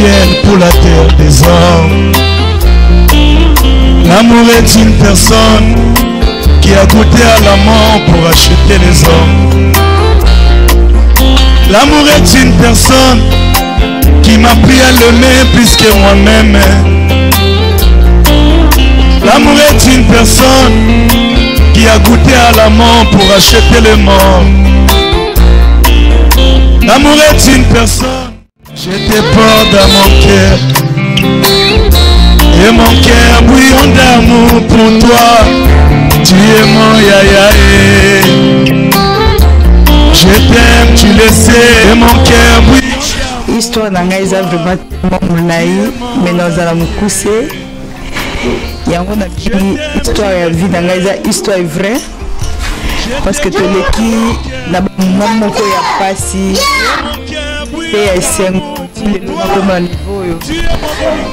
viennent pour la terre des hommes. L'amour est une personne qui a goûté à la mort pour acheter les hommes. L'amour est une personne qui m'a pris à l'aimer plus que moi-même. L'amour est une personne qui a goûté à la mort pour acheter les morts. L'amour est une personne. Je te porte dans mon cœur. Et mon cœur bouillon d'amour pour toi. Tu es mon yaya. Je t'aime, tu le sais. Et mon cœur bouillon. Histoire d'Angaïza vraiment moulaï, mais nous allons pousser. Il y a une histoire de vie d'Angaïza, histoire vraie. Parce que tout le qui n'a pas passé. Et c'est un niveau.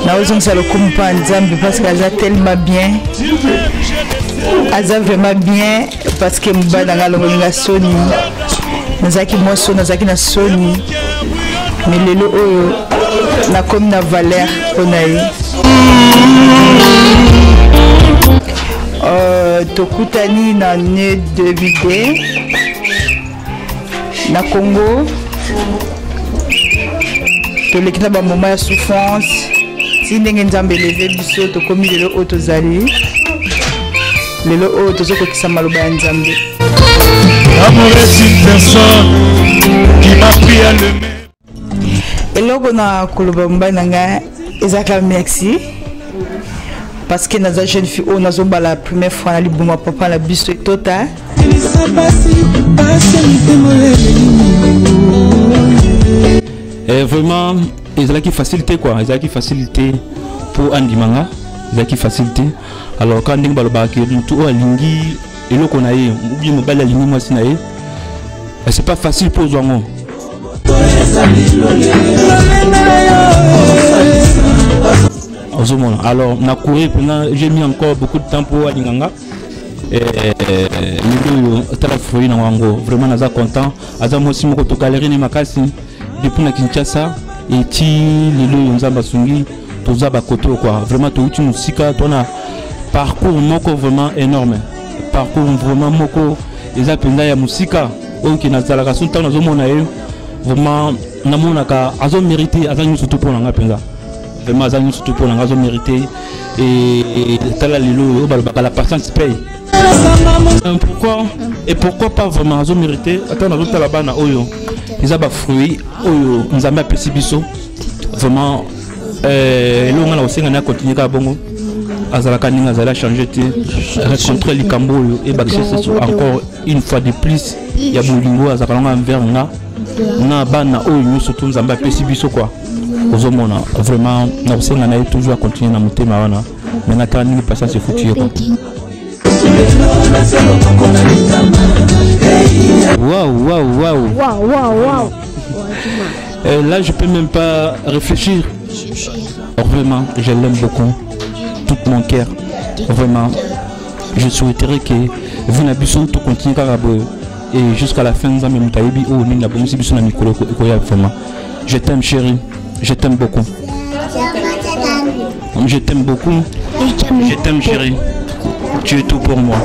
Nous avons le comprendre parce qu'elle a tellement bien. Elle a vraiment bien parce que nous avons la Sony. Nous avons Sony. Mais les lots na comme na valeur qu'on a eu. Tokutani na né de vidé na Congo. Tolekina ba moment ya souffrance. Si ndenge nzambe levé biso to komi lelo otozali. Lelo otozo ko kisa maloba ya nzambe. L'amour est une personne qui m'a pris à l'aimer. Et là, on a merci parce que nous jeune fille, on a la première fois na papa la biso total. Et vraiment, ils ont qui facilité quoi, ils ont qui facilité pour Andimanga, ils ont qui facilité. Alors quand on a tout alingi et là qu'on a eu, oubliez mon bal alingi moi sinae, c'est pas facile pour Zouango. Alors, j'ai mis encore beaucoup de temps pour Alinganga. Vraiment, je suis content. Je suis galerie depuis Kinshasa. Et vraiment, tu as parcours vraiment énorme. Parcours vraiment vraiment namonaka azo mérité azanyu surtout pour nga penza vraiment azanyu surtout pour nga azo mérité et tala lelo la patience paye. Pourquoi pas vraiment azo mérité attends azo tala bana oyo ils a ba fruits oyo nzambe apesi biso vraiment lo nga na osenga na continuer ka bongo azalaka ninga azala changer te rencontrer likambo oyo et ba encore une fois de plus ya bolingo azalaka envers nga na bana oyo nyuso tu nzamba pesi biso quoi ozomona vraiment na osenga na toujours à continuer na motema wana mais na tani ni patience foutu quoi. Waouh. Là je peux même pas réfléchir. Vraiment je l'aime beaucoup tout mon cœur vraiment je souhaiterais que vous n'abusons tout continuer carabo. Et jusqu'à la fin, nous avons je t'aime chérie, je t'aime beaucoup. Je t'aime beaucoup. Je t'aime chérie. Tu es tout pour moi.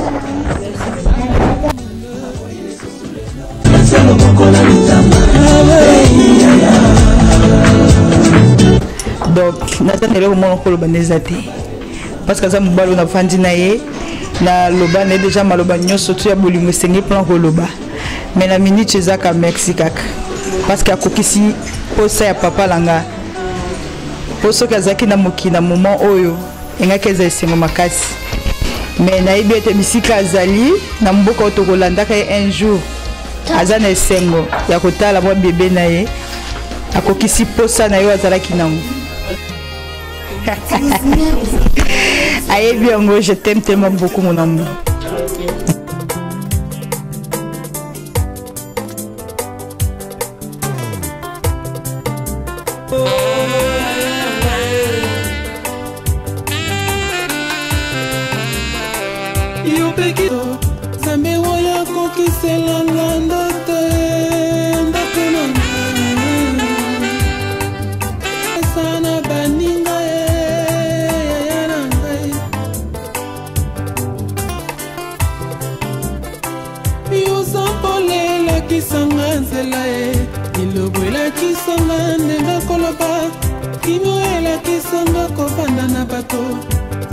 Donc, Nathan est là au moment où parce que ça me balou na fandi naie. Na loba ne déjà maloba nyoso tu ya bolingo sengi plan ko loba mais na minute ezaka merci kaka parce que akokisi posa ya papa langa poso kazaki na mokina moment oyo engaka eza esengo makasi mais na ibi ete misika azali na mboka otokolandaka ye un jour aza na esengo ya kotala mwa bebe na ye akokisi posa na yo azalaki nango. Aïe bien, je t'aime tellement beaucoup mon amour. Sana elakisanga nzela ye lilobo elakisanga ndenge koloba kimio elakisanga kobanda na bato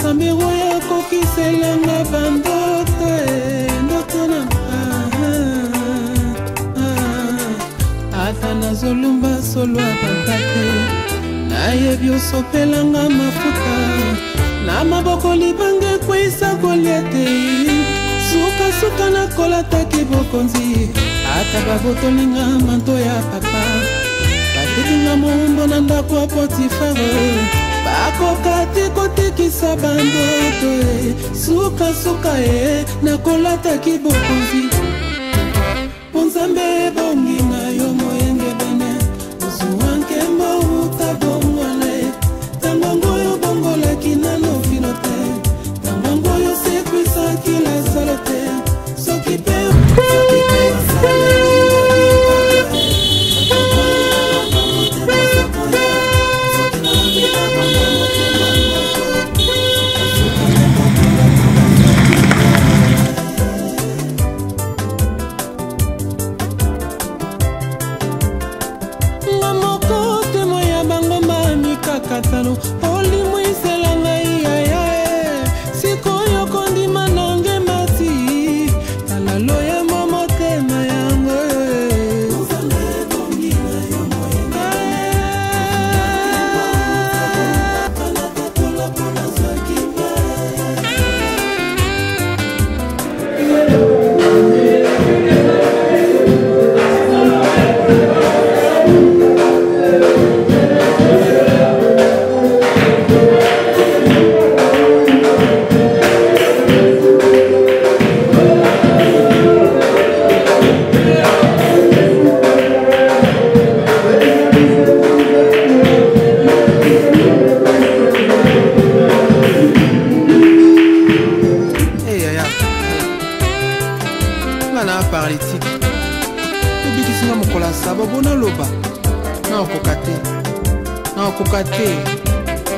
Sambiro ya kokiselanga bandoto ndoto na ata nazolumba solo abantate nayebi osopelanga mafuta na maboko libanga ekweyisa kolia te sukasuka nakolataki bokonzi ata babotolinga manto ya papa batekinga mombo na ndako ya Potifare bakoka te kotekisa bandoto sukasuka nakolataki bokonzi Nzambe bongi na yo moyenge bene Usuwa nkembo utabongwana Tangango yo bongolaki nano finote Tangango yo sekwisa kila salote Sokipe katano oli mwisela ngai yaya sikoyo kondima nange mati talalo ya momotema yango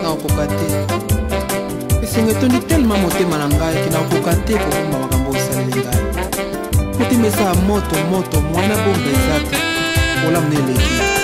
nakokate esengo etondi tellement motema na ngai ke nakokate kobomba makambo osaleli ngai motema eza moto mwana bomba eza te olamu na eleki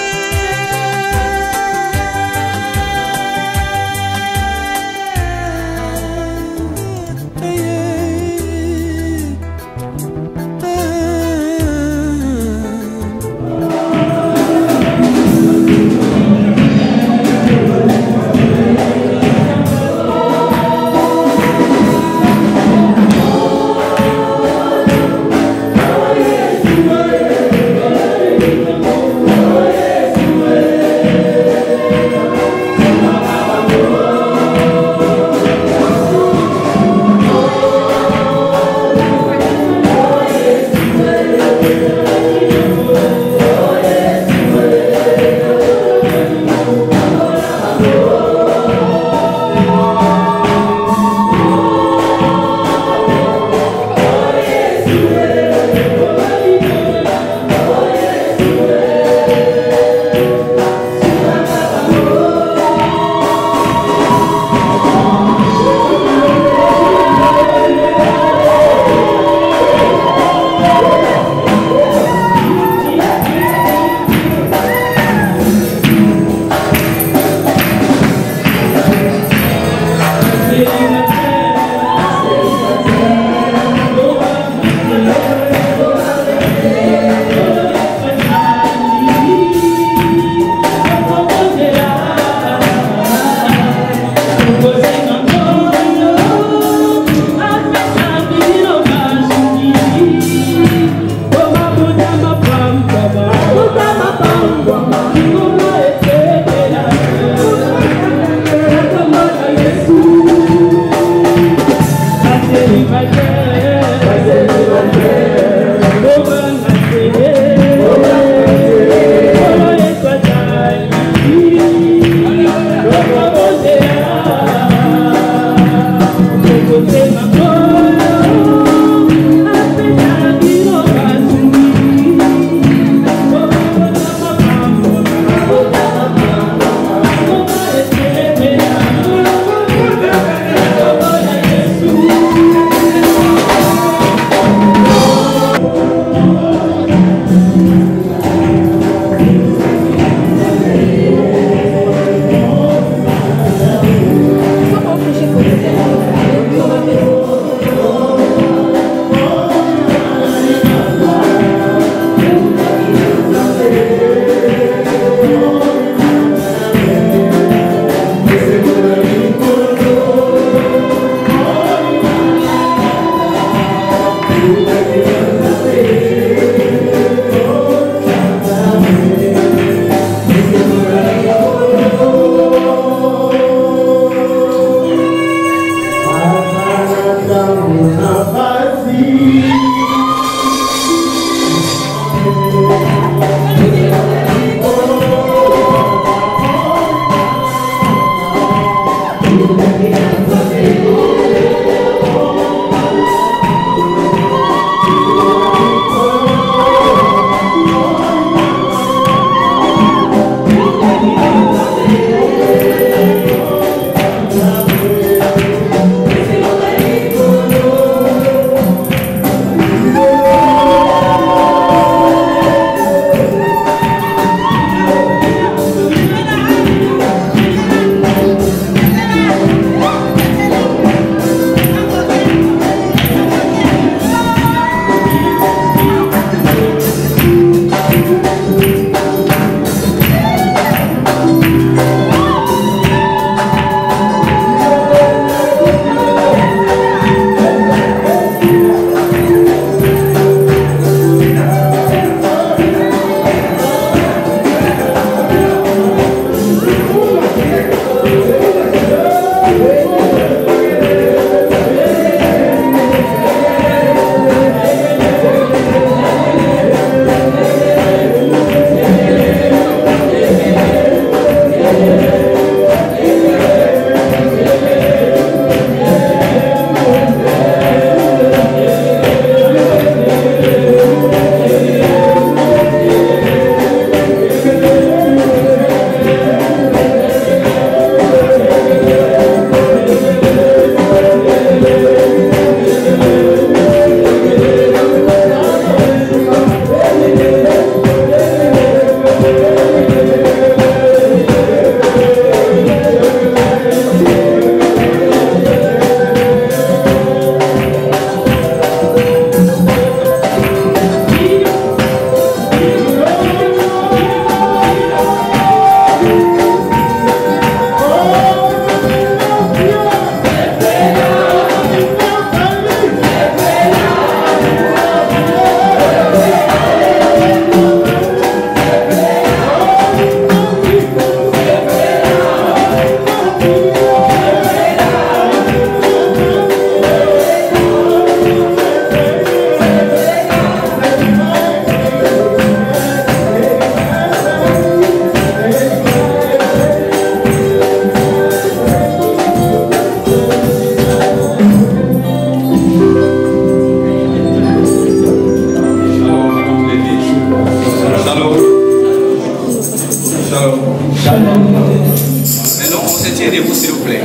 Maintenant, on se tient debout, s'il vous plaît.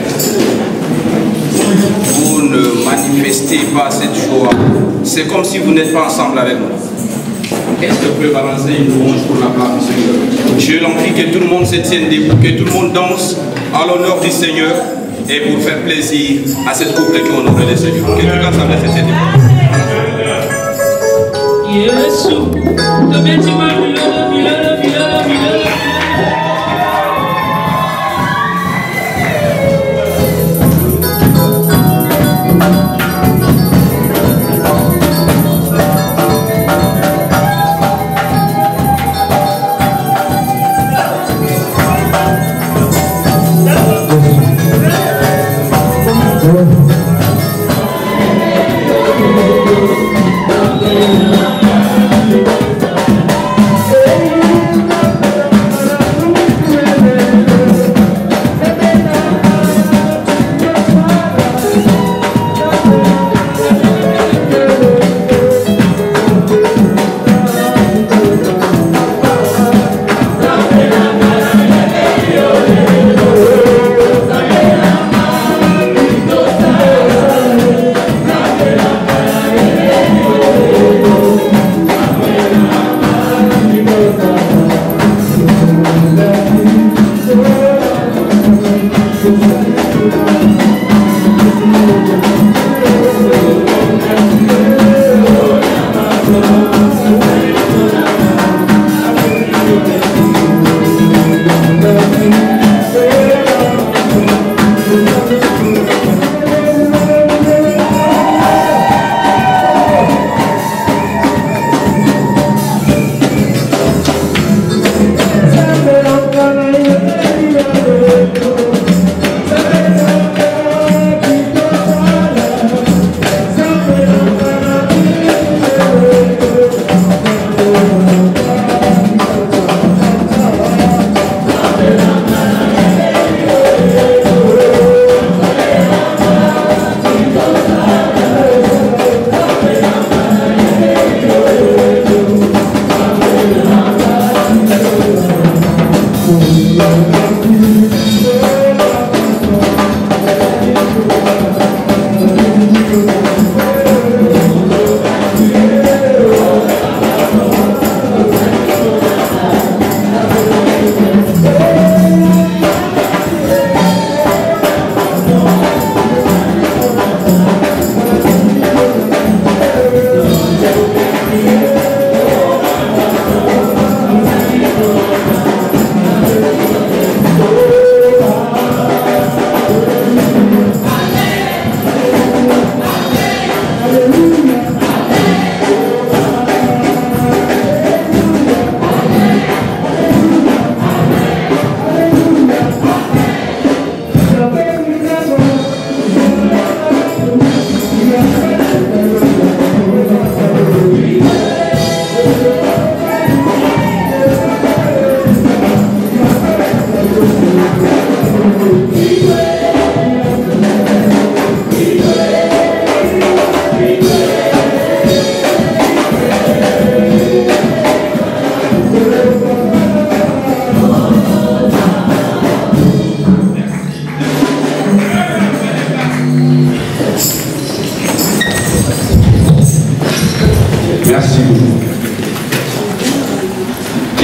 Vous ne manifestez pas cette joie. C'est comme si vous n'êtes pas ensemble avec nous. Est-ce que vous pouvez balancer une louange pour la gloire du Seigneur? Je l'envie que tout le monde se tienne debout, que tout le monde danse à l'honneur du Seigneur et pour faire plaisir à cette couple qui honore le Seigneur. Que tout l'ensemble se tienne debout.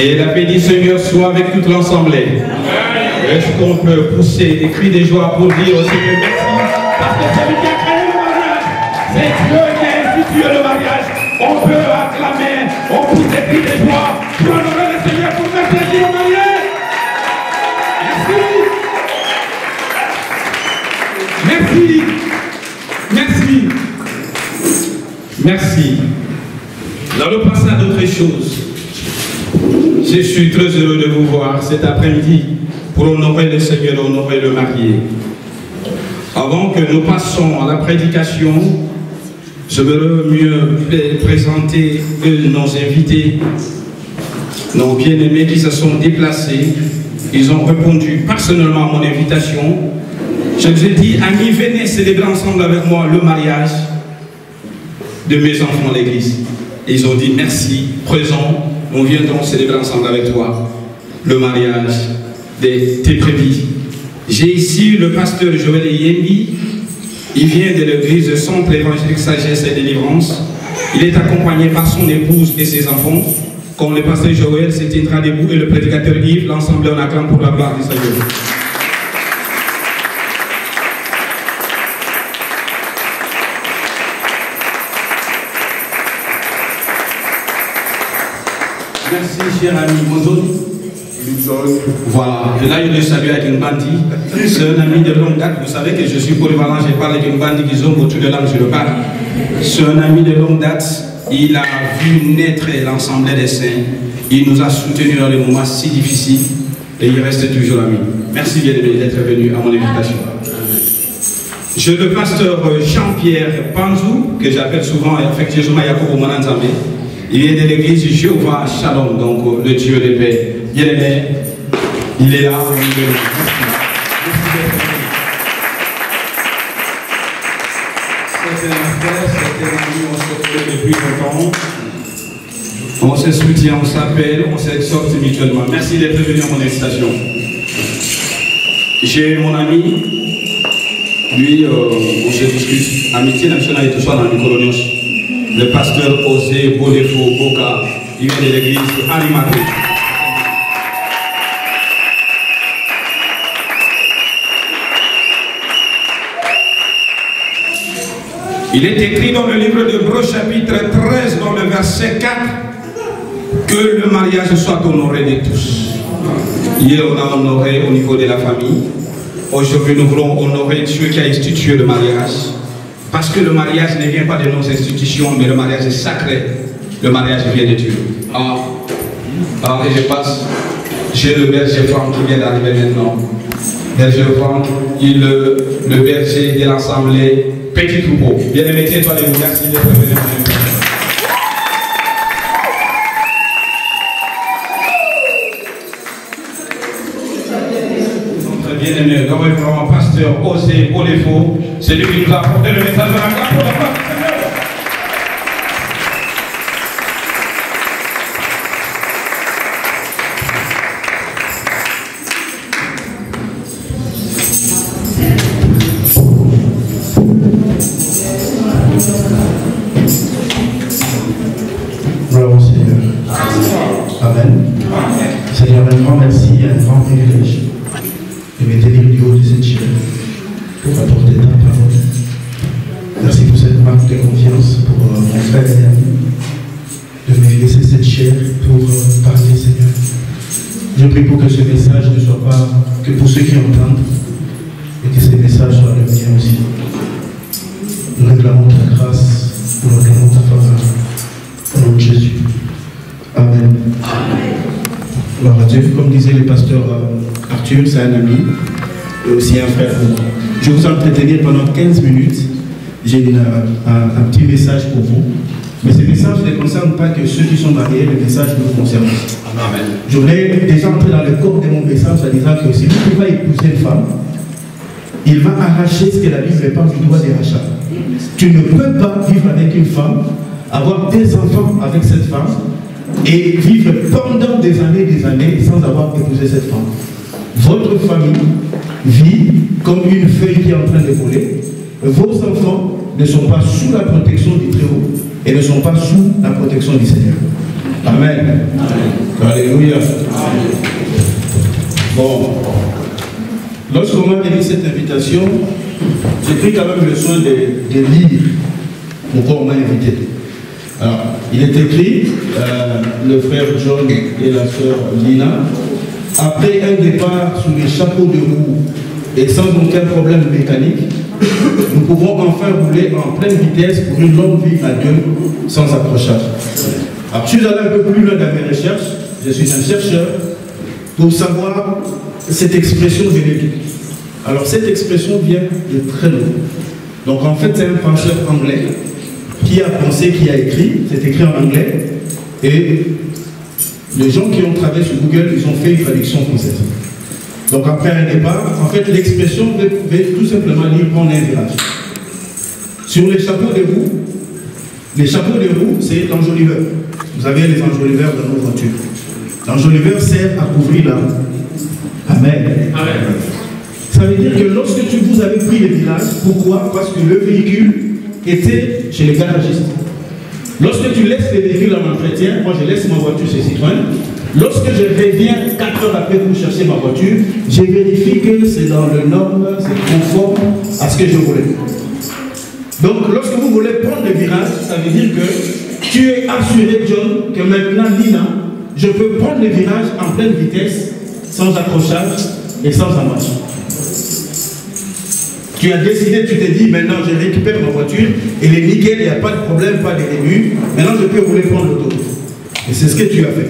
Et la paix du Seigneur soit avec toute l'assemblée. Est-ce qu'on peut pousser des cris de joie pour dire au Seigneur merci? Parce que c'est lui qui a créé le mariage. C'est Dieu qui a institué le mariage. On peut acclamer, on pousse des cris de joie pour honorer le Seigneur, pour faire plaisir au marié. Merci. Merci. Dans le passé à d'autres choses, je suis très heureux de vous voir cet après-midi pour honorer le Seigneur, honorer le marié. Avant que nous passions à la prédication, je veux mieux présenter nos invités, nos bien-aimés qui se sont déplacés. Ils ont répondu personnellement à mon invitation. Je vous ai dit, amis, venez célébrer ensemble avec moi le mariage de mes enfants à l'église. Ils ont dit merci, présent, nous viendrons célébrer ensemble avec toi le mariage de tes prévis. J'ai ici le pasteur Joël Yembi. Il vient de l'église de Centre Évangélique Sagesse et Délivrance. Il est accompagné par son épouse et ses enfants. Comme le pasteur Joël se tiendra debout et le prédicateur Yves, l'ensemble en acclame pour la gloire du Seigneur. Merci, cher ami Mozon. Voilà, et là, il le salue avec une bandit. C'est un ami de longue date. Vous savez que je suis polyvalent, je parle avec une bandit qui zone autour de là où je le parle. C'est un ami de longue date. Il a vu naître l'Assemblée des Saints. Il nous a soutenus dans les moments si difficiles. Et il reste toujours ami. Merci bien d'être venu à mon invitation. Je le pasteur Jean-Pierre Panzou, que j'appelle souvent affectueusement Yacoub Mananzame. Il vient de l'église Jéhovah Shalom, donc le Dieu de paix. Bien aimé, il est là. C'est un frère, c'est un ami, on se connaît depuis longtemps. On se soutient, on s'appelle, on s'exhorte mutuellement. Merci d'être venu à mon invitation. J'ai mon ami, lui, on se discute. Amitié nationale et tout ça dans les colonios. Le pasteur Osé Bolefo Boka, il vient de l'église Animaté. Il est écrit dans le livre de Hébreux chapitre 13, dans le verset 4, que le mariage soit honoré de tous. Hier, on a honoré au niveau de la famille. Aujourd'hui, nous voulons honorer Dieu qui a institué le mariage. Parce que le mariage ne vient pas de nos institutions, mais le mariage est sacré. Le mariage vient de Dieu. Et je passe. J'ai le berger Franck qui vient d'arriver maintenant. Berger Franck, il le berger de l'assemblée Petit Troupeau. Bien aimé, tiens-toi les merci d'être venu. Notre bien-aimé, le révérend pasteur Osé Bolefo, c'est lui qui nous a apporté le message de la gloire pour la gloire du Seigneur. Gloire au Seigneur. Amen. Seigneur, un grand merci et un grand privilège de me tenir du haut de cette chair pour apporter ta parole. Merci pour cette marque de confiance pour mon frère et ami de me laisser cette chair pour parler, Seigneur. Je prie pour que ce message ne soit pas que pour ceux qui entendent et que ce message soit le mien aussi. Nous réclamons ta grâce, nous réclamons ta faveur. Au nom de Jésus. Amen. Gloire à Dieu. Comme disait le pasteur Arthur, c'est un ami et aussi un frère pour moi. Je vais vous entretenir pendant 15 minutes. J'ai un petit message pour vous. Mais ce message ne concerne pas que ceux qui sont mariés, le message nous concerne. Amen. Je voulais déjà entrer dans le corps de mon message en disant que si vous pouvez épouser une femme, il va arracher ce que la Bible parle du droit des rachats. Tu ne peux pas vivre avec une femme, avoir des enfants avec cette femme et vivre pendant des années sans avoir épousé cette femme. Votre famille vit comme une feuille qui est en train de voler. Vos enfants ne sont pas sous la protection du Très-Haut et ne sont pas sous la protection du Seigneur. Amen. Amen. Alléluia. Bon. Lorsqu'on m'a donné cette invitation, j'ai pris quand même le soin de lire pourquoi on m'a invité. Alors, il est écrit, le frère John et la sœur Lina, après un départ sous les chapeaux de roue et sans aucun problème mécanique, nous pouvons enfin rouler en pleine vitesse pour une longue vie à Dieu sans accrochage. Alors, je suis allé un peu plus loin dans mes recherches, je suis un chercheur, pour savoir cette expression de l'Église. Alors, cette expression vient de très loin. Donc, en fait, c'est un penseur anglais qui a pensé, qui a écrit, c'est écrit en anglais, et les gens qui ont travaillé sur Google, ils ont fait une traduction française. Donc après un départ, en fait l'expression veut tout simplement dire prendre un virage. Sur les chapeaux de roue, c'est l'enjoliveur. Vous avez les enjoliveurs dans nos voitures. L'enjoliveur sert à couvrir la roue. Amen. Amen. Ça veut dire que lorsque vous avez pris le virage, pourquoi? Parce que le véhicule était chez les garagistes. Lorsque tu laisses les véhicules en entretien, moi je laisse ma voiture chez Citroën, lorsque je reviens 4 heures après pour chercher ma voiture, je vérifie que c'est dans le norme, c'est conforme à ce que je voulais. Donc lorsque vous voulez prendre le virage, ça veut dire que tu es assuré, John, que maintenant, Lina, je peux prendre le virage en pleine vitesse, sans accrochage et sans amarrage. Tu as décidé, tu t'es dit, maintenant je récupère ma voiture, elle est nickel, il n'y a pas de problème, pas de début, maintenant je peux rouler prendre l'autoroute. Et c'est ce que tu as fait.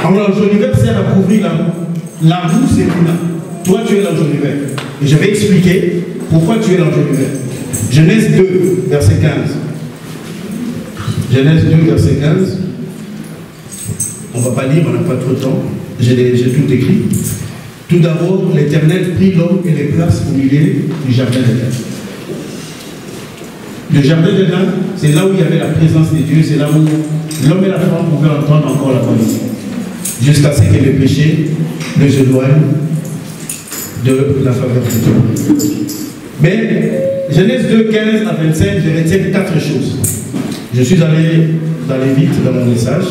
Alors l'enjoliveur sert à couvrir la roue. La roue c'est Lina. Toi tu es l'enjoliveur. Et je vais expliquer pourquoi tu es l'enjoliveur. Genèse 2, verset 15. Genèse 2, verset 15. On ne va pas lire, on n'a pas trop de temps. J'ai tout écrit. Tout d'abord, l'Éternel prit l'homme et les place au milieu du jardin d'Éden. Le jardin d'Éden, c'est là où il y avait la présence de Dieu, c'est là où l'homme et la femme pouvaient entendre encore la parole. Jusqu'à ce que le péché ne s'éloigne de la faveur de Dieu. Mais, Genèse 2, 15 à 25, je retiens 4 choses. Je suis allé vite dans mon message.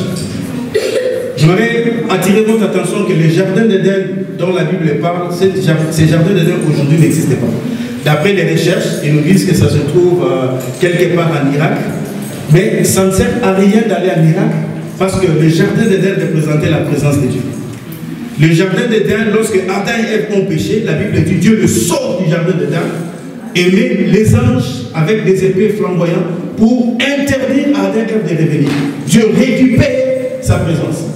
Je voudrais attirer votre attention que les jardins d'Éden dont la Bible parle, ces jardins d'Éden aujourd'hui n'existaient pas. D'après les recherches, ils nous disent que ça se trouve quelque part en Irak, mais ça ne sert à rien d'aller en Irak parce que le jardin d'Éden représentait la présence de Dieu. Le jardin d'Éden, lorsque Adam et Ève ont péché, la Bible dit Dieu le sort du jardin d'Éden et met les anges avec des épées flamboyantes pour interdire à Adam et Ève de revenir. Dieu récupère sa présence.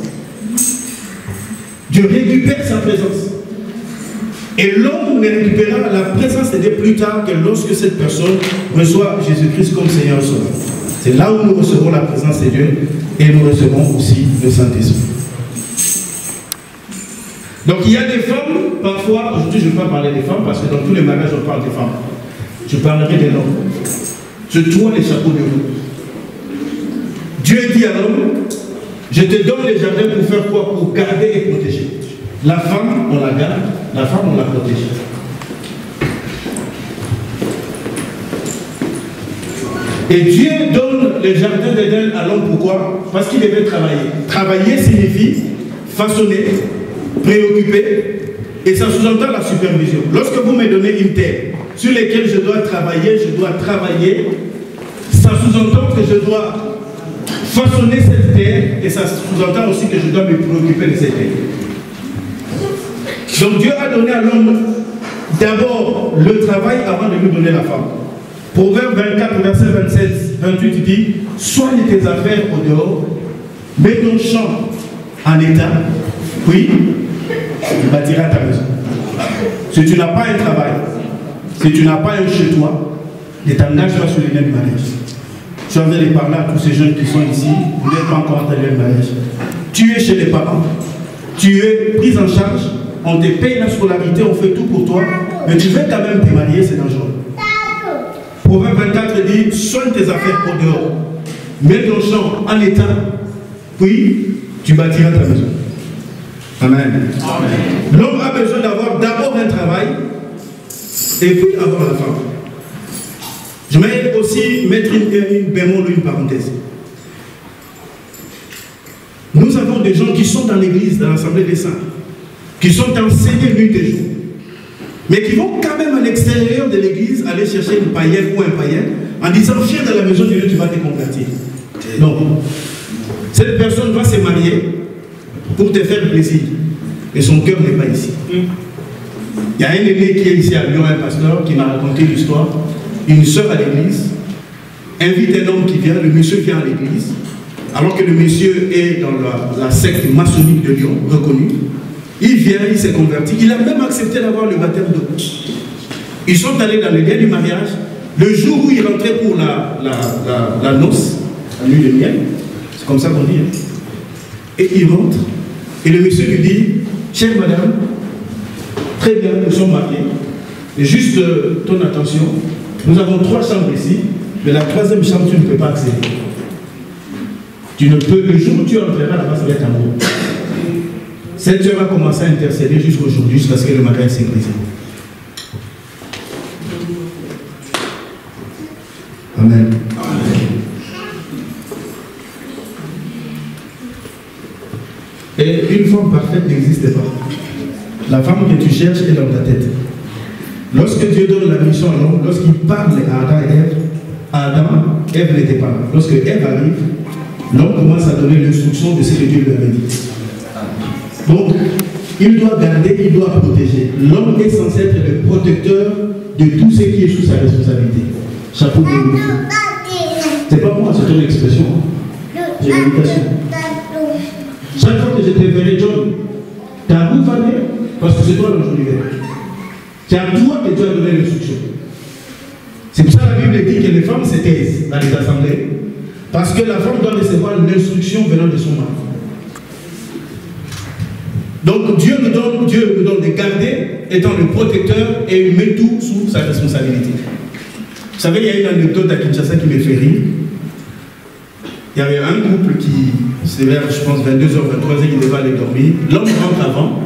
Dieu récupère sa présence. Et l'homme ne récupérera la présence de Dieu plus tard que lorsque cette personne reçoit Jésus-Christ comme Seigneur et Sauveur. C'est là où nous recevons la présence de Dieu et nous recevons aussi le Saint-Esprit. Donc il y a des femmes, parfois, aujourd'hui je ne vais pas parler des femmes parce que dans tous les mariages on parle des femmes. Je parlerai de l'homme. Je tourne les chapeaux de roue. Dieu dit à l'homme, je te donne les jardins pour faire quoi? Pour garder et protéger. La femme, on la garde, la femme, on la protège. Et Dieu donne les jardins d'Éden à l'homme, pourquoi? Parce qu'il devait travailler. Travailler signifie façonner, préoccuper, et ça sous-entend la supervision. Lorsque vous me donnez une terre sur laquelle je dois travailler, ça sous-entend que je dois façonner cette terre, et ça sous-entend aussi que je dois me préoccuper de cette terre. Donc Dieu a donné à l'homme d'abord le travail avant de lui donner la femme. Proverbe 24, verset 27-28 dit, soigne tes affaires au dehors, mets ton champ en état, puis tu bâtiras ta maison. Si tu n'as pas un travail, si tu n'as pas un chez toi, ne t'engage pas sur les mêmes mariages. Je suis en train de parler à tous ces jeunes qui sont ici, vous n'êtes pas encore entrés dans le mariage. Tu es chez les parents, tu es pris en charge, on te paye la scolarité, on fait tout pour toi, mais tu veux quand même te marier, c'est dangereux. Proverbe 24 dit, soigne tes affaires au dehors, mets ton champ en état, puis tu bâtiras ta maison. Amen. L'homme a besoin d'avoir d'abord un travail, et puis avoir la femme. Je vais aussi mettre une bémol ou une parenthèse. des gens qui sont dans l'église, dans l'assemblée des saints, qui sont enseignés nuit et jour, mais qui vont quand même à l'extérieur de l'église aller chercher une païenne ou un païen en disant viens dans la maison de Dieu, tu vas te convertir. Non. Cette personne va se marier pour te faire plaisir. Et son cœur n'est pas ici. Il y a un aîné qui est ici à Lyon, un pasteur, qui m'a raconté l'histoire. Une sœur à l'église invite un homme qui vient, le monsieur vient à l'église, alors que le monsieur est dans la secte maçonnique de Lyon, reconnue. Il vient, il s'est converti. Il a même accepté d'avoir le baptême d'eau. Ils sont allés dans le lieu du mariage. Le jour où il rentrait pour la noce, la nuit de miel, c'est comme ça qu'on dit. Hein. Et il rentre. Et le monsieur lui dit, chère madame, très bien, nous sommes mariés. Et juste ton attention, nous avons 3 chambres ici, mais la 3e chambre, tu ne peux pas accéder. Tu ne peux, le jour où tu entreras là-bas, ça va être un mot. Cette sœur a commencé à intercéder jusqu'aujourd'hui, jusqu'à ce que le mariage s'est brisé. Amen. Et une femme parfaite n'existe pas. La femme que tu cherches est dans ta tête. Lorsque Dieu donne la mission à l'homme, lorsqu'il parle à Adam et Ève, Ève n'était pas là. Lorsque Ève arrive, l'homme commence à donner l'instruction de ce que Dieu lui avait dit. Donc, il doit garder, il doit protéger. L'homme est censé être le protecteur de tout ce qui est sous sa responsabilité. Chapeau de l'eau. C'est pas moi, c'est ton expression. J'ai l'invitation. Chaque fois que je te verrai, John, ta roue va bien, parce que c'est toi l'enjolivet. C'est à toi que Dieu a donné l'instruction. C'est pour ça que la Bible dit que les femmes se taisent dans les assemblées. Parce que la femme doit recevoir l'instruction venant de son mari. Donc Dieu nous donne de garder, étant le protecteur, et il met tout sous sa responsabilité. Vous savez, il y a une anecdote à Kinshasa qui me fait rire. Il y avait un couple qui, c'est vers, je pense, 22h, 23h, qui devait aller dormir. L'homme rentre avant,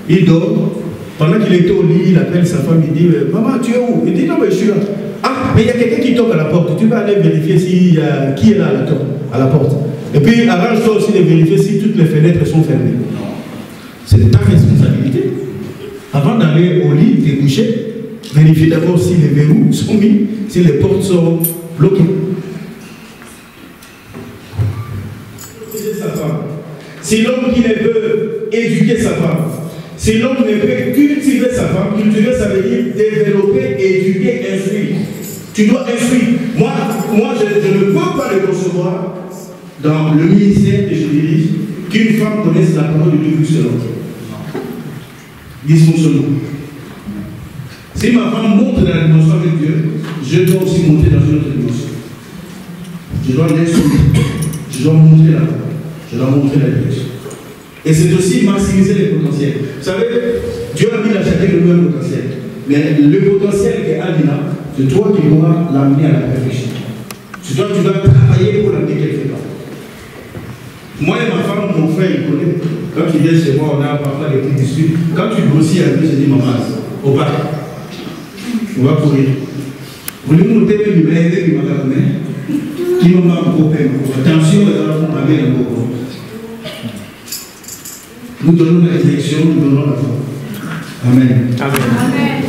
il dort. Pendant qu'il était au lit, il appelle sa femme, il dit, maman, tu es où? Il dit, non, mais je suis là. Ah, mais il y a quelqu'un qui toque à la porte. Tu vas aller vérifier si, qui est là à la porte. Et puis, arrange-toi aussi de vérifier si toutes les fenêtres sont fermées. C'est ta responsabilité. Avant d'aller au lit, te coucher, vérifie d'abord si les verrous sont mis, si les portes sont bloquées. Sa femme. Si l'homme qui ne peut éduquer sa femme, si l'homme ne peut cultiver sa femme, cultiver ça veut dire développer, éduquer, instruire. Tu dois instruire. Moi je ne peux pas le concevoir dans le ministère que je dirige qu'une femme connaisse la parole de Dieu plus que l'autre. Dysfonctionnement. Si ma femme monte dans la dimension avec Dieu, je dois aussi monter dans une autre dimension. Je dois l'instruire. Je dois montrer la parole. Je dois montrer la direction. Et c'est aussi maximiser les potentiels. Vous savez, Dieu a mis à chacun le même potentiel. Mais le potentiel qu'Alina, c'est toi qui dois l'amener à la perfection. C'est toi qui dois travailler pour l'amener quelque part. Moi et ma femme, mon frère, il connaît. Quand il vient chez moi, on a parfois des petits disputes. Quand tu grossis un peu, je dis, maman, au parc, on va courir. Vous voulez monter une maison, qui m'a donné, qui m'a coupé. Attention, on va bien un peu. Nous donnons la direction, nous donnons la foi. Amen. Amen. Amen.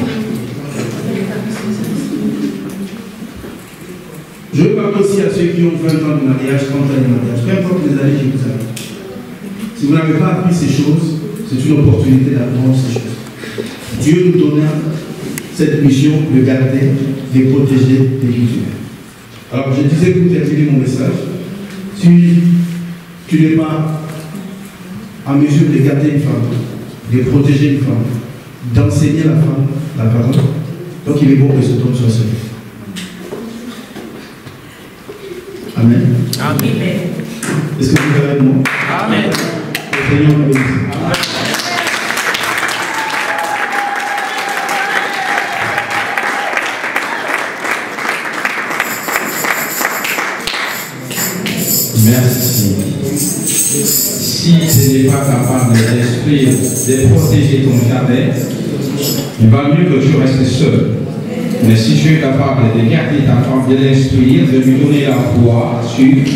Je parle aussi à ceux qui ont 20 ans de mariage, 30 ans de mariage, peu importe les années que vous avez. Si vous n'avez pas appris ces choses, c'est une opportunité d'apprendre ces choses. Dieu nous donna cette mission de garder, de protéger, de cultiver. Alors je disais pour terminer mon message, si tu n'es pas en mesure de garder une femme, de protéger une femme, d'enseigner la femme la parole, donc il est bon que cet homme soit seul. Amen. Amen. Est-ce que vous êtes avec moi? Amen. Le Seigneur nous bénisse. Amen. Merci. Si tu n'es pas capable d'instruire, de protéger ton jardin, il va mieux que tu restes seul. Mais si tu es capable de garder ta femme, de l'instruire, de lui donner la voie à suivre,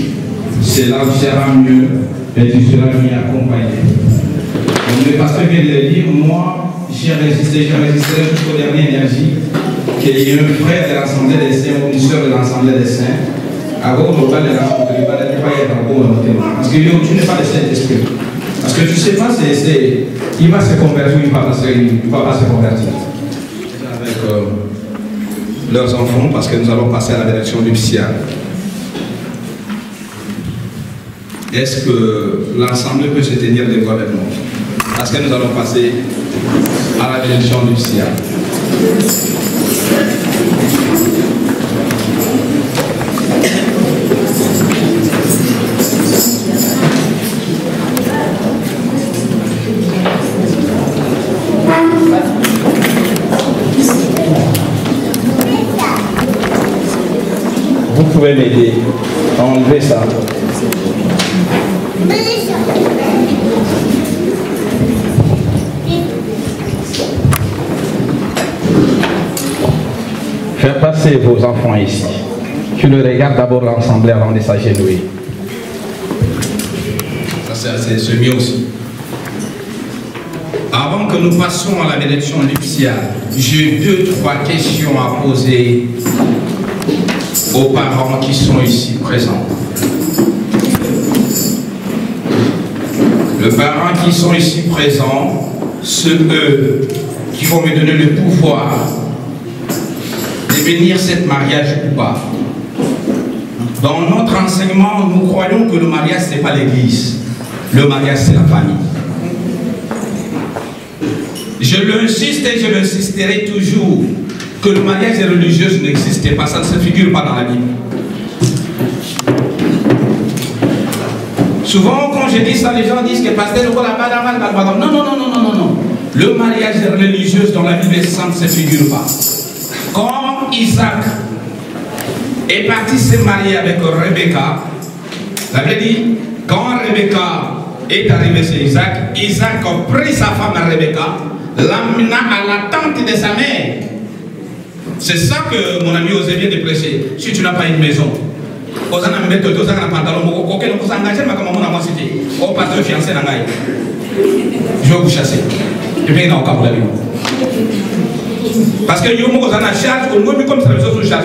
c'est là où tu seras mieux et tu seras mieux accompagné. Donc, le pasteur vient de le dire, moi, j'ai résisté jusqu'aux dernières énergies qu'il y ait un frère de l'Assemblée des Saints ou une soeur de l'Assemblée des Saints. Avant qu'on parle de la rencontre, il ne va pas être en bon parce que tu n'es pas le Saint-Esprit. Parce que tu ne sais pas, il va se convertir ou il ne va pas se convertir. Avec leurs enfants, parce que nous allons passer à la direction nuptiale. Est-ce que l'ensemble peut se tenir debout avec nous? Parce que nous allons passer à la direction nuptiale. Vous pouvez m'aider à enlever ça. Faites passer vos enfants ici. Tu le regardes d'abord l'ensemble avant de s'agenouiller. Ça, c'est mieux aussi. Avant que nous passions à la bénédiction nuptiale, j'ai 2-3 questions à poser aux parents qui sont ici présents. Les parents qui sont ici présents, ceux qui vont me donner le pouvoir de bénir cet mariage ou pas. Dans notre enseignement, nous croyons que le mariage, ce n'est pas l'église. Le mariage, c'est la famille. Je l'insiste et je l'insisterai toujours que le mariage religieux n'existait pas, ça ne se figure pas dans la Bible. Souvent, quand je dis ça, les gens disent que pasteur, non. Le mariage religieux dans la Bible sainte ne se figure pas. Quand Isaac est parti se marier avec Rebecca, la Bible dit, quand Rebecca est arrivée chez Isaac, Isaac a pris sa femme Rebecca, l'amena à la tente de sa mère. C'est ça que mon ami Osé vient de prêcher. Si tu n'as pas une maison, je vais vous chasser. Et bien, il n'a aucun problème. Parce que nous avons la charge, nous avons comme ça, nous avons charge.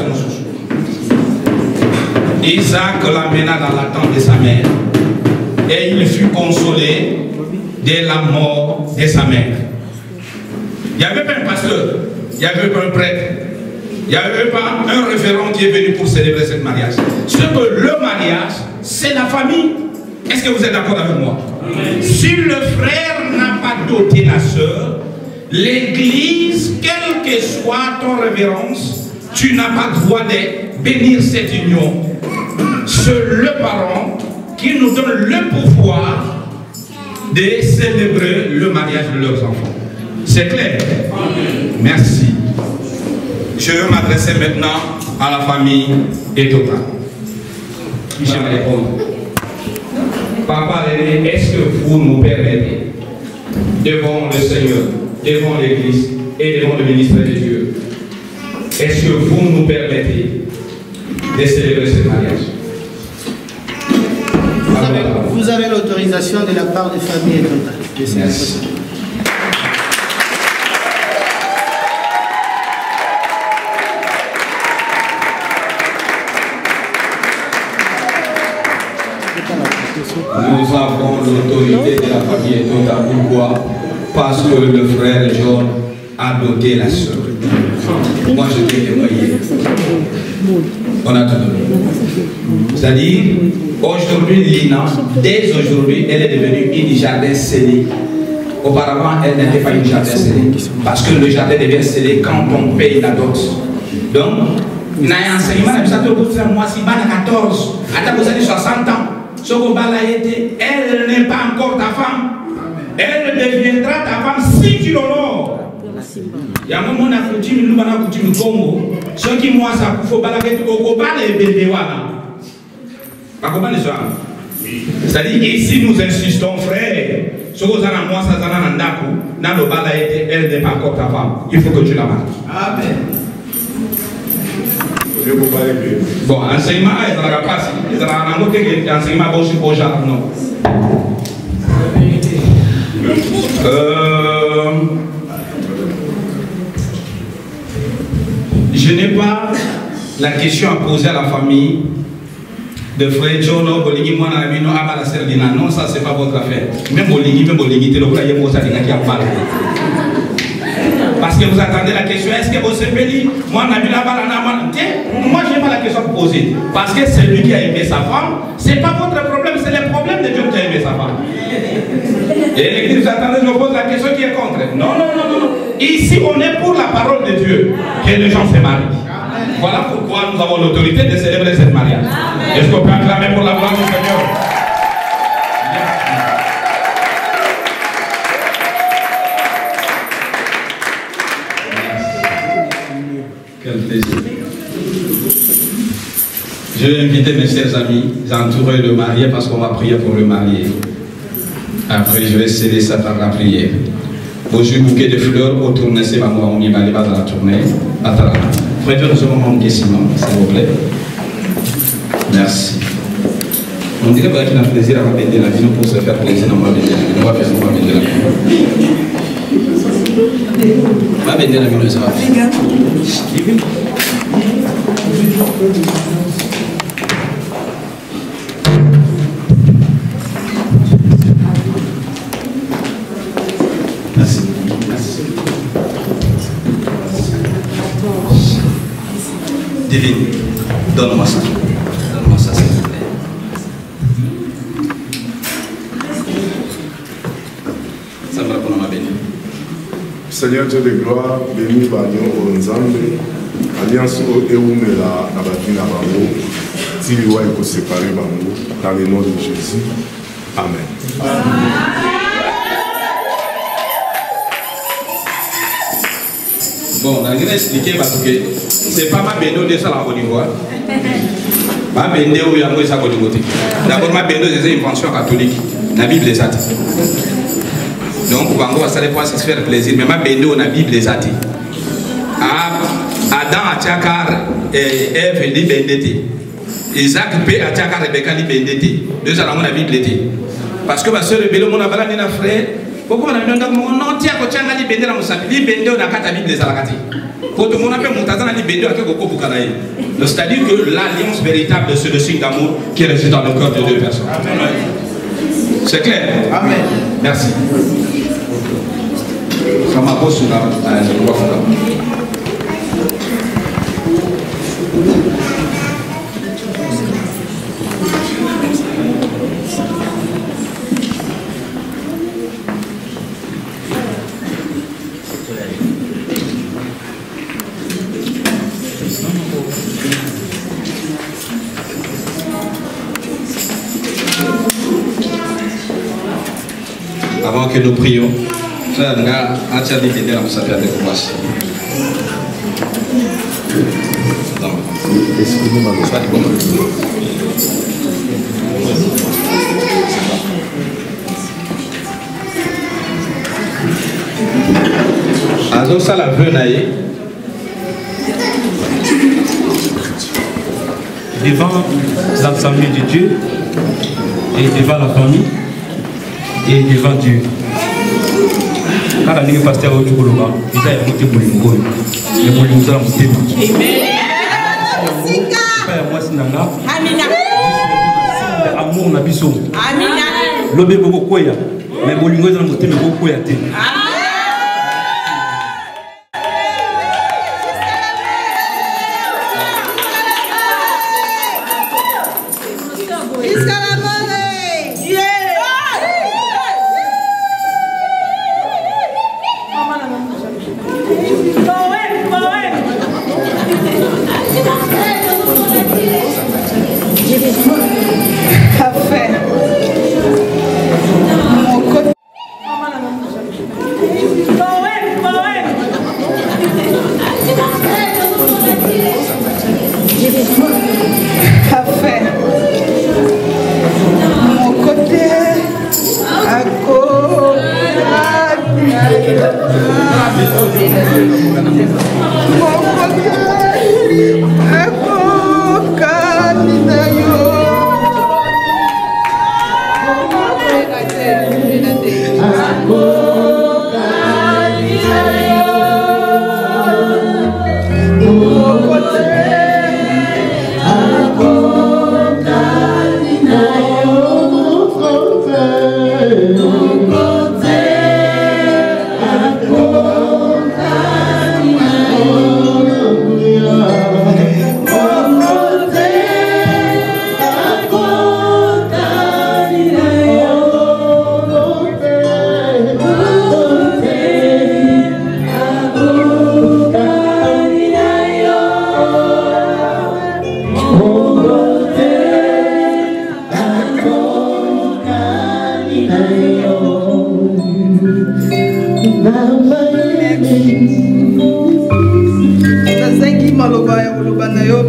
Isaac l'amena dans la tente de sa mère. Et il fut consolé de la mort de sa mère. Il n'y avait pas un pasteur, il n'y avait pas un prêtre, il n'y avait pas un référent qui est venu pour célébrer ce mariage. Ce que le mariage, c'est la famille. Est-ce que vous êtes d'accord avec moi? Amen. Si le frère n'a pas doté la sœur, l'église, quelle que soit ton révérence, tu n'as pas droit de bénir cette union. C'est le parent qui nous donne le pouvoir de célébrer le mariage de leurs enfants. C'est clair? Merci. Je veux m'adresser maintenant à la famille Etota. Qui j'aime répondre? Papa, est-ce que vous nous permettez, devant le Seigneur, devant l'Église et devant le ministère de Dieu, est-ce que vous nous permettez de célébrer ce mariage? Vous avez l'autorisation de la part des familles Etota. Merci. Nous avons l'autorité de la famille Etota. Pourquoi? Parce que le frère John a doté la sœur. Moi, je t'ai témoigné. On a tout donné. C'est-à-dire, aujourd'hui, Lina, dès aujourd'hui, elle est devenue une jardin scellé. Auparavant, elle n'était pas une jardin scellé. Parce que le jardin devient scellé quand on paye la dot. Donc, il y a un enseignement, moi, si à 14, à 60 ans. Elle n'est pas encore ta femme. Elle deviendra ta femme si tu l'honores. Il y a un moment où on a coutume, nous avons coutume Congo. Ceux qui moi ça faut balaguer au Koba les bébés c'est-à-dire ici nous insistons frère. Ce que vous avez moi ça dans le bala elle n'est pas encore ta femme. Il faut que tu la marques. Amen. Bon, enseignement, il y a pas si. Il y a un enseignement au genre, non. Je n'ai pas la question à poser à la famille de frère John Bolingi, moi, non, ça c'est pas votre affaire. Même Bolingi, t'es le frère, qui a parlé. Parce que vous attendez la question, est-ce que vous savez, moi, moi, je n'ai pas la question à poser. Parce que c'est lui qui a aimé sa femme, c'est pas votre problème, c'est le problème de Dieu qui a aimé sa femme. Et l'église, vous attendez, je vous pose la question qui est contre. Non. Ici, on est pour la parole de Dieu, que les gens se marient. Voilà pourquoi nous avons l'autorité de célébrer cette mariage. Est-ce qu'on peut acclamer pour la gloire du Seigneur? Quel plaisir. Je vais inviter mes chers amis à entourer le marié parce qu'on va prier pour le marié. Après, je vais sceller ça par la prière. Aujourd'hui, bouquet de fleurs autour de ces mamans, on y va aller dans la tournée. Attends. Frère, nous avons un question, s'il vous plaît. Merci. On dirait qu'il a plaisir à m'aider la vie pour se faire plaisir. On va m'aider la vie. On va faire ça, on va m'aider la vie. On va m'aider la vie, ça va faire. Merci. Divine, donne-moi ça. Donne-moi ça, s'il vous plaît. Ça me répond à ma bénie. Seigneur Dieu de gloire, béni Bagnon Nzambe, alliance Eumela Nabakina Bango, Tiliwa et séparer Bango, dans le nom de Jésus. Amen. Bon, on a expliqué parce que c'est pas ma béno de ça la Côte d'Ivoire. Ma béno où il y a un Côte d'Ivoire. D'abord, ma béno c'est une invention catholique. La Bible est ça. Donc, on va se faire plaisir. Mais ma béno, la Bible est ça. Adam a tchakar et Ève li bendete. Isaac peut a tchakar Rebecca li bendete. Deux ans, la Bible était. Parce que ma soeur Bélo, mon avala, mon frère. Pourquoi on a dit non, tiens, quand tu as dit bende la musabi, li bende on a qu'à ta Bible les alakati. Pour tout le monde, on a dit bende à quelque chose. C'est-à-dire que l'alliance véritable, c'est le signe d'amour qui réside dans le cœur de deux personnes. C'est clair? Amen. Merci. Ça m'a posé sur la droite. Avant que nous prions, frère, nous avons entièrement été dans sa période de commencer. Excusez-moi, soit du bon. Azo ça la veut naïe. Devant l'Assemblée de Dieu et devant la famille et devant Dieu. Quand on est pasteur au Tchoukoloma, il a écouté Bolingo. Il a Bolingo dans le thème. Amour na biso. Amina. Lobe boko koya. Mais Bolingo dans le thème boko koya te.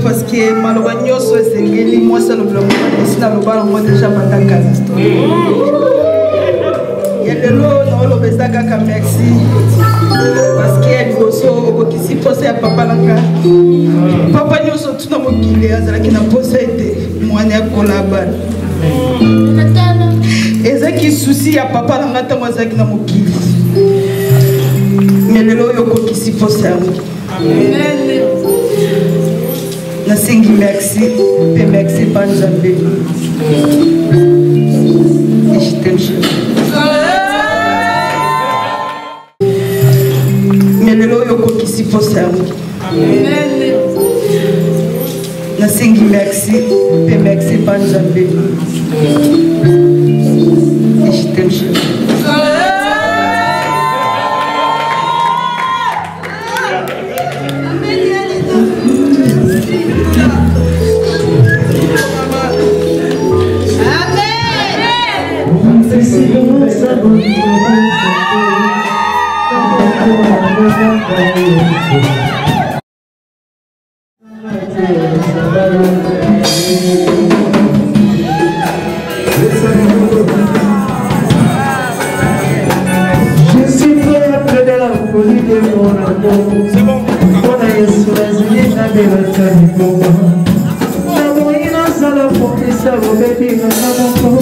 Parce que malheureusement, c'est moi, c'est le blanc. C'est le blanc, moi déjà pas ta case. Il y a de l'eau, non, le besaka merci. Parce que il faut que si posé à papa langa. Papa nous sommes tous dans mon guilé, à qui n'a possédé. Moi, n'est collaboré. Et ça qui soucie à papa langa, t'as moi ça qui n'a mon guilé. Mais le l'eau, qui s'y posé. Amen. Nasingi merci, et merci Banjambé. Et je t'aime chérie. Mais le loyoko qui s'y pose à vous. Nasingi merci, et merci Banjambé. Et je t'aime chérie. Je suis prêt à pleurer la folie de mon amour. C'est bon. On a eu sur la zone, j'avais la famille pour moi. L'amour innocent, la portée, ça va bébé, ma maman.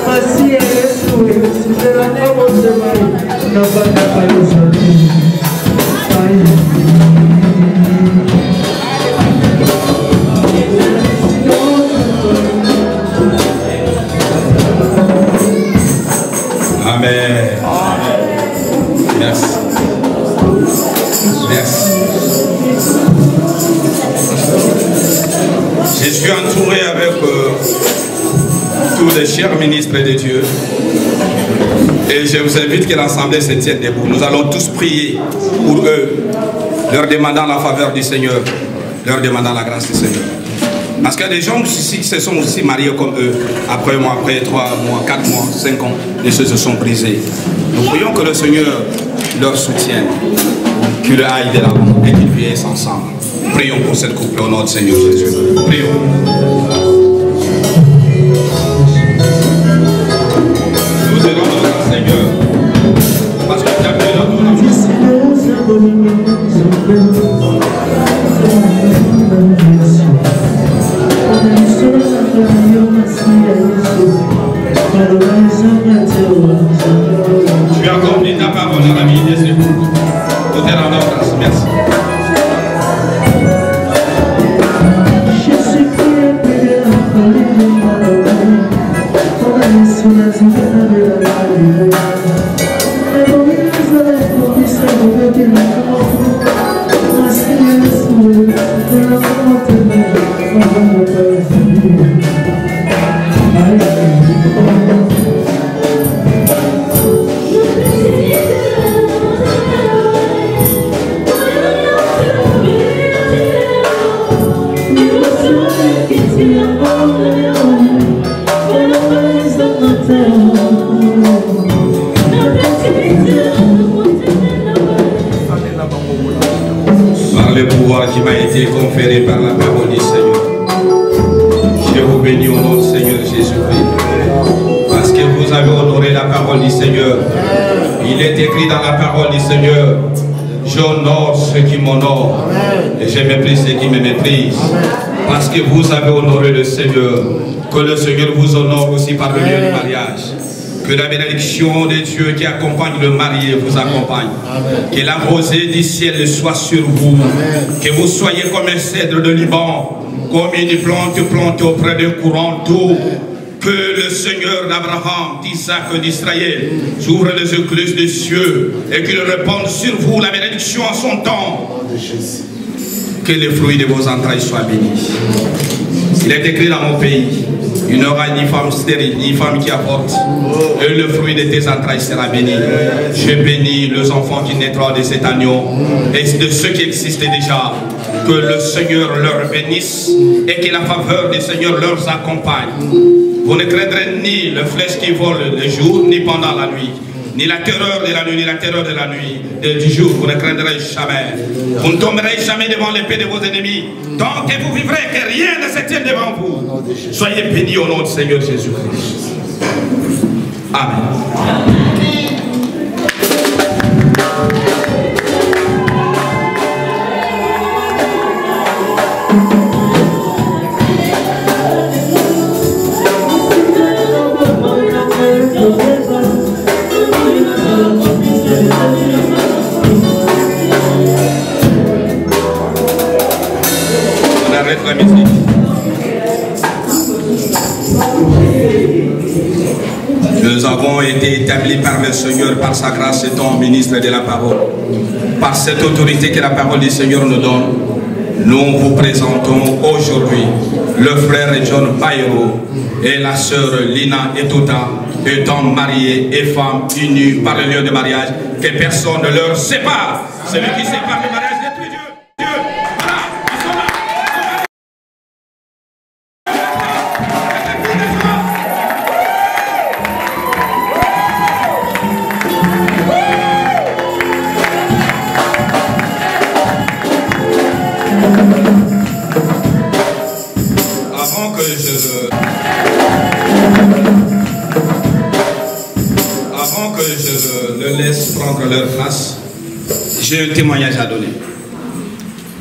Voici, elle est souhaitée, c'est la norme de ma vie. Non, pas de sortir. Amen. Merci. Merci. Je suis entouré avec tous les chers ministres de Dieu. Et je vous invite que l'Assemblée se tienne debout. Nous allons tous prier pour eux, leur demandant la faveur du Seigneur, leur demandant la grâce du Seigneur. Parce qu'il y a des gens qui se sont aussi mariés comme eux. Après 3 mois, 4 mois, 5 ans, les choses se sont brisées. Nous prions que le Seigneur leur soutienne, qu'il aille de l'avant et qu'ils vieillissent ensemble. Prions pour cette couple au nom du Seigneur Jésus. Prions. Nous allons notre Seigneur. Parce que tu as fait notre nom. Tu as accompli ta parole dans la vie de ces couples. Tout est dans notre grâce. Merci. Par le pouvoir qui m'a été conféré par la parole du Seigneur, je vous bénis au nom du Seigneur Jésus-Christ. Parce que vous avez honoré la parole du Seigneur. Il est écrit dans la parole du Seigneur: j'honore ceux qui m'honorent et je méprise ceux qui me méprisent. Parce que vous avez honoré le Seigneur, que le Seigneur vous honore aussi par le lieu du mariage. Que la bénédiction de Dieu qui accompagne le marié vous accompagne. Amen. Que la rosée du ciel soit sur vous. Amen. Que vous soyez comme un cèdre de Liban, comme une plante plantée auprès d'un courant d'eau. Que le Seigneur d'Abraham, d'Isaac et d'Israël s'ouvre les écluses des cieux et qu'il répande sur vous la bénédiction en son temps. Que les fruits de vos entrailles soient bénis. Il est écrit dans mon pays, il n'y aura ni femme stérile, ni femme qui avorte. Et le fruit de tes entrailles sera béni. Je bénis les enfants qui naîtront de cet agneau et de ceux qui existent déjà. Que le Seigneur leur bénisse et que la faveur du Seigneur leur accompagne. Vous ne craindrez ni le flèche qui vole le jour, ni pendant la nuit. Ni la terreur de la nuit, ni la terreur de la nuit, du jour, vous ne craindrez jamais. Vous ne tomberez jamais devant l'épée de vos ennemis. Tant que vous vivrez, que rien ne se tienne devant vous. Soyez bénis au nom du Seigneur Jésus-Christ. Amen. La musique. Nous avons été établis par le Seigneur, par sa grâce étant ministre de la parole. Par cette autorité que la parole du Seigneur nous donne, nous vous présentons aujourd'hui le frère John Bayrou et la sœur Lina Etouta, étant mariés et femmes unis par le lieu de mariage, que personne ne leur sépare. Celui qui sépare le mariage détruit Dieu. Avant que je le laisse prendre leur place, j'ai un témoignage à donner.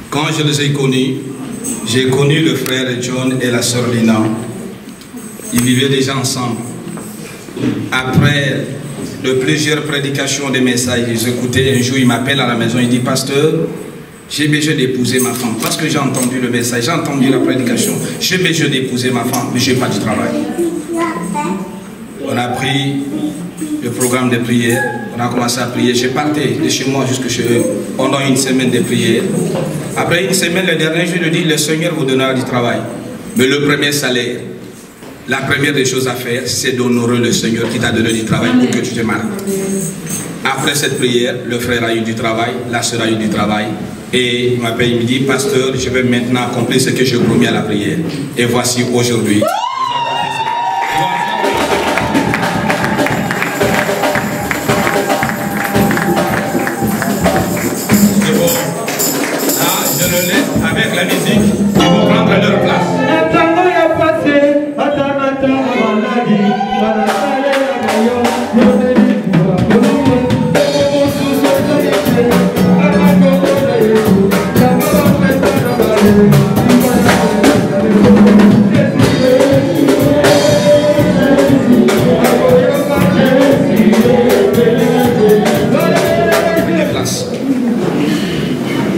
Quand je les ai connus, j'ai connu le frère John et la sœur Lina. Ils vivaient déjà ensemble. Après de plusieurs prédications des messages, ils écoutaient. Un jour, il m'appelle à la maison, il dit: pasteur, j'ai besoin d'épouser ma femme. Parce que j'ai entendu le message, j'ai entendu la prédication. J'ai besoin d'épouser ma femme, mais je n'ai pas du travail. On a pris le programme de prière. On a commencé à prier. J'ai parti de chez moi jusque chez eux pendant une semaine de prière. Après une semaine, le dernier jour, je dis: le Seigneur vous donnera du travail. Mais le premier salaire, la première des choses à faire, c'est d'honorer le Seigneur qui t'a donné du travail pour que tu te maries. Après cette prière, le frère a eu du travail, la sœur a eu du travail. Et il m'appelle, il me dit: pasteur, je vais maintenant accomplir ce que j'ai promis à la prière. Et voici aujourd'hui. C'est bon. Là, je le laisse avec la musique. Ils vont prendre leur place.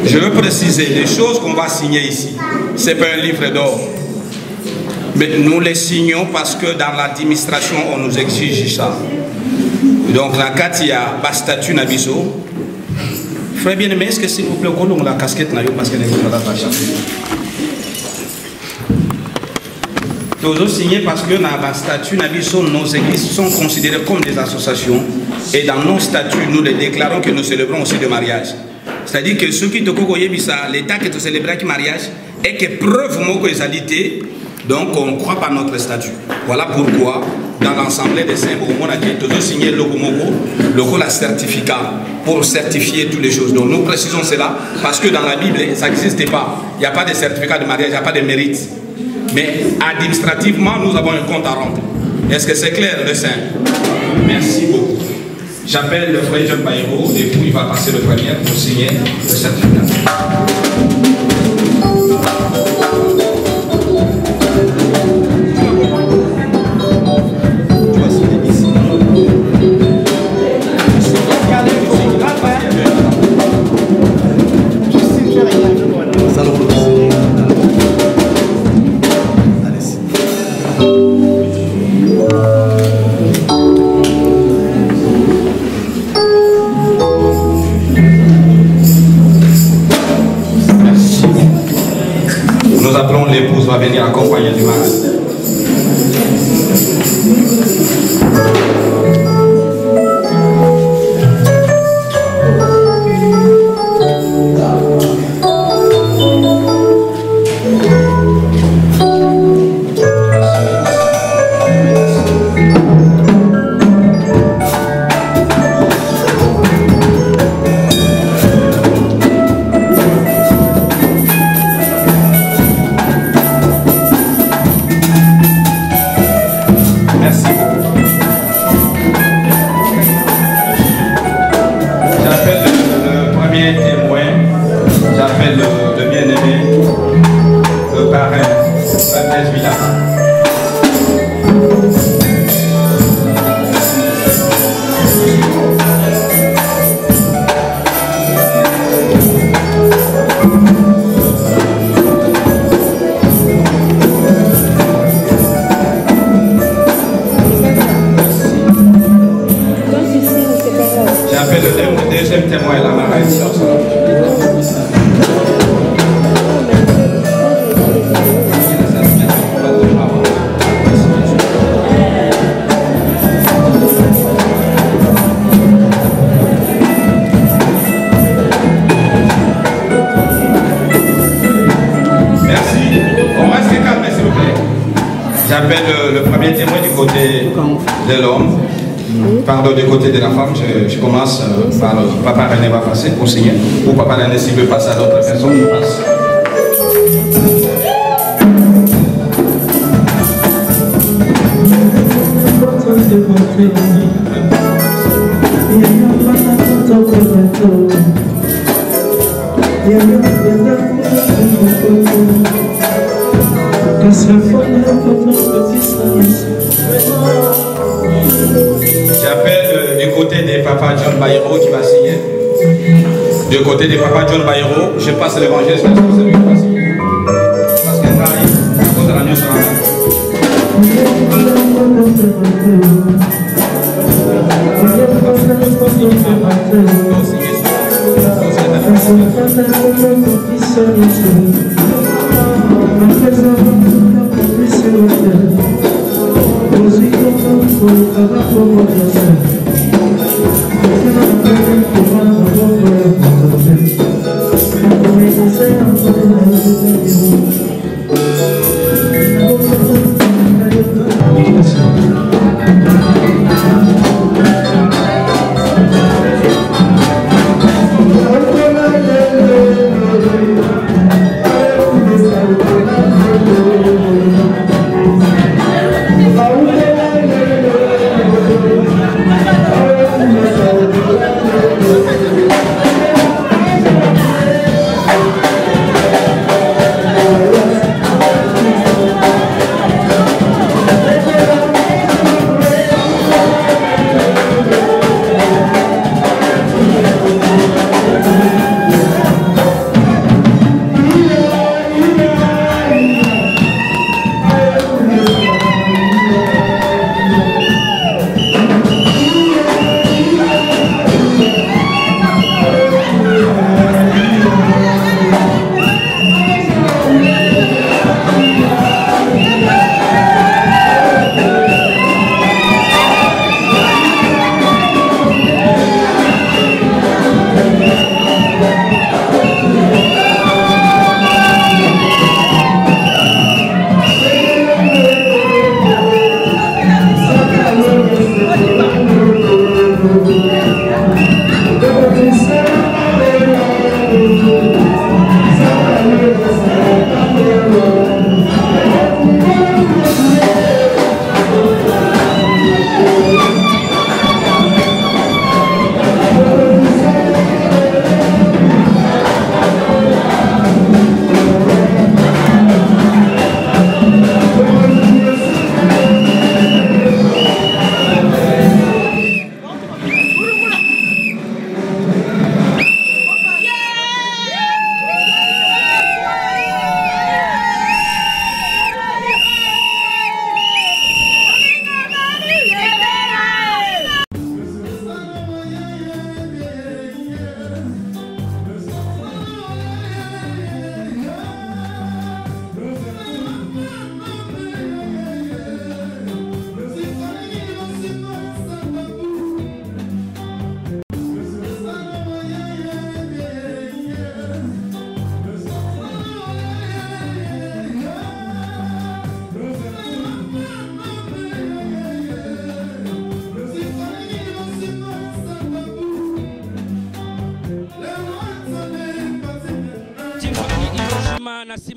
Je veux préciser les choses qu'on va signer ici. Ce n'est pas un livre d'or. Mais nous les signons parce que dans l'administration, on nous exige ça. Donc, la Katia, Bastatu Nabiso. Frère bien-aimé, est-ce que s'il vous plaît, on a la casquette parce qu'elle est là pas nous avons signé parce que dans la statut, nos églises sont considérées comme des associations. Et dans nos statuts, nous les déclarons que nous célébrons aussi le mariage. C'est-à-dire que ceux qui te cocoyent, l'état que tu célèbres le mariage est que preuve mon qualité. Donc on ne croit pas notre statut. Voilà pourquoi dans l'Assemblée des saints, on a toujours signé le la certificat pour certifier toutes les choses. Donc nous précisons cela parce que dans la Bible, ça n'existe pas. Il n'y a pas de certificat de mariage, il n'y a pas de mérite. Mais administrativement, nous avons un compte à rendre. Est-ce que c'est clair, le saint? Merci beaucoup. J'appelle le frère John Bayrou et puis il va passer le premier pour signer le certificat. de l'homme. Pardon, du côté de la femme, je commence par le papa René va passer pour signer. Ou papa René, s'il veut passer à d'autres personnes, il passe. J'appelle du côté de papa John Bayrou qui va signer. Du côté de papa John Bayrou, je passe l'évangile, je pense que c'est lui qui va signer. Parce qu'elle arrive à cause de la nuit sur la main.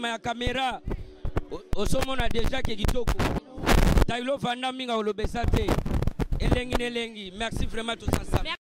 Na ya caméra osomona déjà ke kitoko tailo vanda minga olobesa te elengi nelengi merci vraiment tous ensemble.